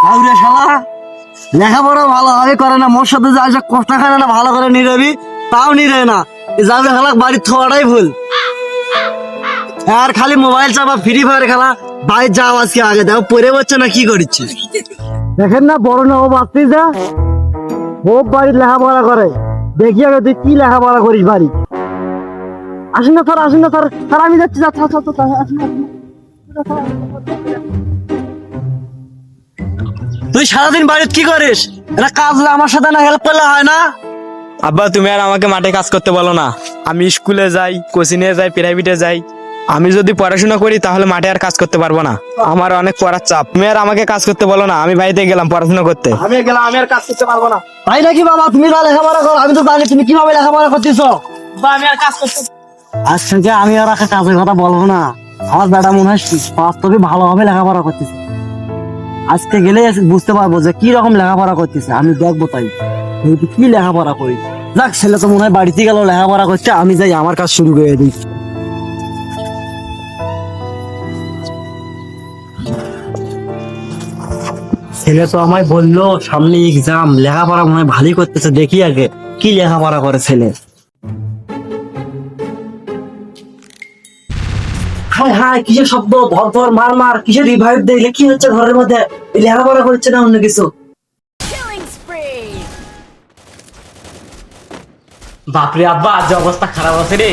আউরে শালা লেখাপড়া ভালোভাবে করে না, মোর সাথে যা যা কষ্ট খায় না ভালো করে নিরবি, তাও নিরে না। যাবে খেলা বাড়ির থোয়াটাই ভুল। আর খালি মোবাইল চাপা, ফ্রি ফায়ার খেলা। বাইরে যাও আজকে, আগে দেখো পড়ে বলছে না কি করছে। দেখেন না বড় না ও বাচ্চি যা, ও বাড়ির লেখাপড়া করে। দেখি আগে তুই কি লেখাপড়া করিস বাড়ি। আসেন না স্যার, আসেন না স্যার, স্যার আমি যাচ্ছি, আসেন না। তুই সারাদিন বাড়িতে কি করিস? এটা কাজ আমার সাথে না হেল্প করলে হয় না? আব্বা তুমি আর আমাকে মাঠে কাজ করতে বলো না। আমি স্কুলে যাই, কোচিংয়ে যাই, প্রাইভেটে যাই। আমি যদি পড়াশোনা করি তাহলে মাঠে আর কাজ করতে পারবো না। আমার অনেক পড়ার চাপ। তুমি আর আমাকে কাজ করতে বলো না। আমি বাড়িতে গেলাম পড়াশোনা করতে। আমি গেলাম, আমি আর কাজ করতে পারবো না। তাই নাকি বাবা? তুমি যা লেখাপড়া করো, আমি তো জানি তুমি কিভাবে লেখাপড়া করতেছো। আমি আর কাজ করতে আজ থেকে আমি আর একটা কাজের কথা বলবো না। আমার বেটা মনে হয় বাস্তবে ভালোভাবে লেখাপড়া করতেছে। আজকে গেলে বুঝতে পারবো যে কি রকম লেখাপড়া করতেছে। আমি দেখবো তাই কি লেখাপড়া করি। যাক, ছেলে তো মনে হয় বাড়িতে গেল লেখাপড়া করছে। আমি যাই, আমার কাজ শুরু করে দিই। ছেলে তো আমায় বললো সামনে এক্সাম, লেখাপড়া মনে হয় ভালোই করতেছে। দেখি আগে কি লেখাপড়া করে ছেলে। হায় হায়, কিসের শব্দ, ধর ধর মার মার, কিসের রিভাইভ দেখলে কি হচ্ছে ঘরের মধ্যে? লেখাপড়া করছে না অন্য কিছু? Killing spree! বাপরে আব্বা, আজ অবস্থা খারাপ আছে রে।